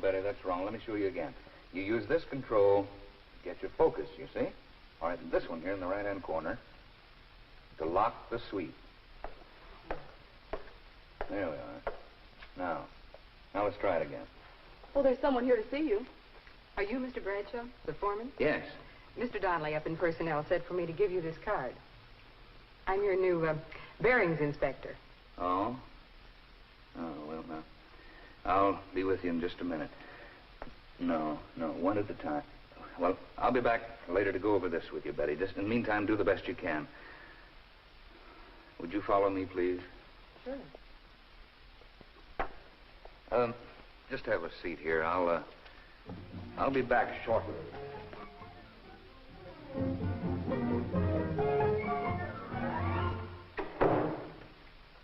Betty, that's wrong. Let me show you again. You use this control to get your focus, you see? All right, and this one here in the right-hand corner to lock the sweep. There we are. Now let's try it again. Oh, there's someone here to see you. Are you Mr. Bradshaw, the foreman? Yes. Mr. Donnelly up in personnel said for me to give you this card. I'm your new bearings inspector. Oh? Oh, well, now, I'll be with you in just a minute. No, one at a time. Well, I'll be back later to go over this with you, Betty. Just in the meantime, do the best you can. Would you follow me, please? Sure. Just have a seat here. I'll be back shortly.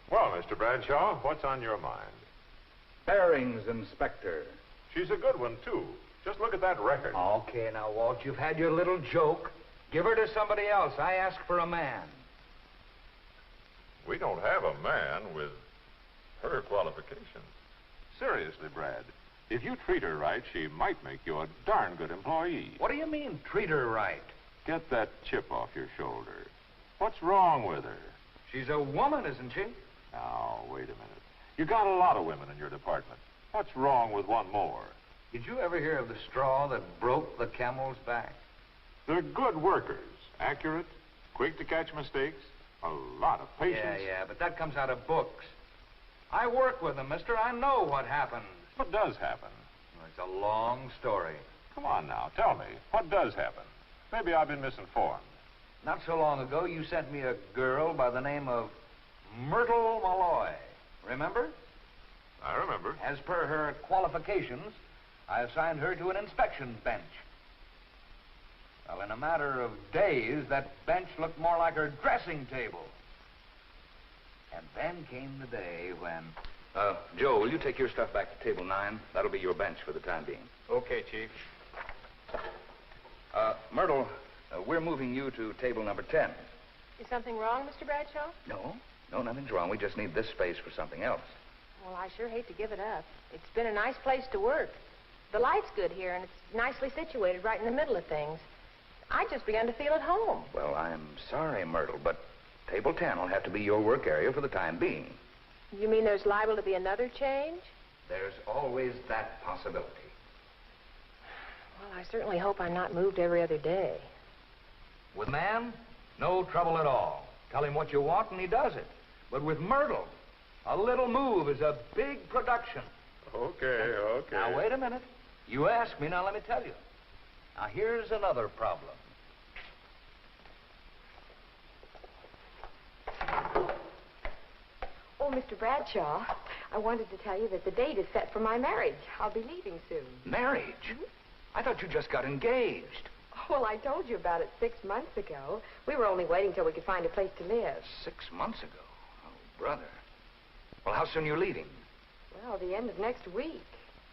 Well, Mr. Bradshaw, what's on your mind? Bearings inspector. She's a good one, too. Just look at that record. Okay, now, Walt, you've had your little joke. Give her to somebody else. I ask for a man. We don't have a man with her qualifications. Seriously, Brad, if you treat her right, she might make you a darn good employee. What do you mean, treat her right? Get that chip off your shoulder. What's wrong with her? She's a woman, isn't she? Now, wait a minute. You got a lot of women in your department. What's wrong with one more? Did you ever hear of the straw that broke the camel's back? They're good workers. Accurate, quick to catch mistakes, a lot of patience. Yeah, but that comes out of books. I work with them, mister. I know what happens. What does happen? Well, it's a long story. Come on now, tell me. What does happen? Maybe I've been misinformed. Not so long ago, you sent me a girl by the name of Myrtle Malloy. Remember? I remember. As per her qualifications, I assigned her to an inspection bench. Well, in a matter of days, that bench looked more like her dressing table. And then came the day when... Joe, will you take your stuff back to table 9? That'll be your bench for the time being. Okay, Chief. Myrtle, we're moving you to table number 10. Is something wrong, Mr. Bradshaw? No, nothing's wrong. We just need this space for something else. Well, I sure hate to give it up. It's been a nice place to work. The light's good here, and it's nicely situated right in the middle of things. I just begun to feel at home. Well, I'm sorry, Myrtle, but table 10 will have to be your work area for the time being. You mean there's liable to be another change? There's always that possibility. Well, I certainly hope I'm not moved every other day. With man, no trouble at all. Tell him what you want and he does it. But with Myrtle, a little move is a big production. Okay. Now, wait a minute. You asked me, now let me tell you. Now, here's another problem. Oh, Mr. Bradshaw, I wanted to tell you that the date is set for my marriage. I'll be leaving soon. Marriage? I thought you just got engaged. Well, I told you about it 6 months ago. We were only waiting till we could find a place to live. 6 months ago? Oh, brother. Well, how soon are you leaving? Well, the end of next week.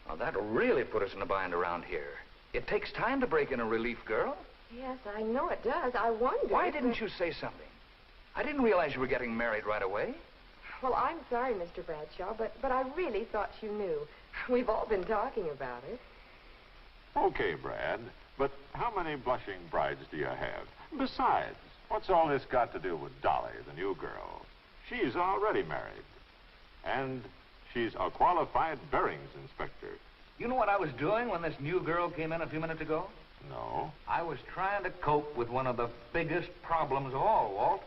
Well, that'll really put us in a bind around here. It takes time to break in a relief girl. Yes, I know it does. I wonder... Why didn't you say something? I didn't realize you were getting married right away. Well, I'm sorry, Mr. Bradshaw, but I really thought you knew. We've all been talking about it. Okay, Brad, but how many blushing brides do you have? Besides, what's all this got to do with Dolly, the new girl? She's already married. And she's a qualified bearings inspector. You know what I was doing when this new girl came in a few minutes ago? No. I was trying to cope with one of the biggest problems of all, Walt.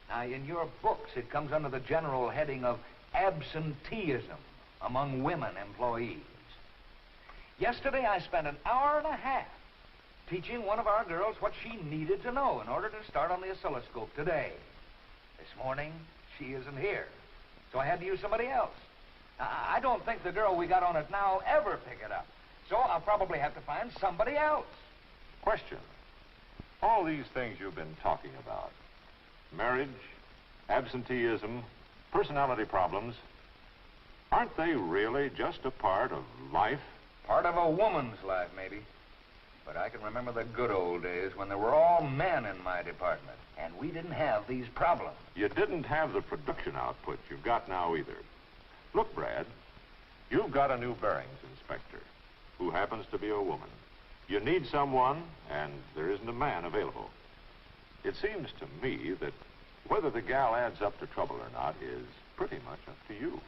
Now, in your books, it comes under the general heading of absenteeism among women employees. Yesterday, I spent an hour and a half teaching one of our girls what she needed to know in order to start on the oscilloscope today. This morning, she isn't here, so I had to use somebody else. Now, I don't think the girl we got on it now ever pick it up, so I'll probably have to find somebody else. Question. All these things you've been talking about, marriage, absenteeism, personality problems, aren't they really just a part of life? Part of a woman's life, maybe. But I can remember the good old days when there were all men in my department, and we didn't have these problems. You didn't have the production output you've got now either. Look, Brad, you've got a new bearings inspector. who happens to be a woman. You need someone, and there isn't a man available. It seems to me that whether the gal adds up to trouble or not is pretty much up to you.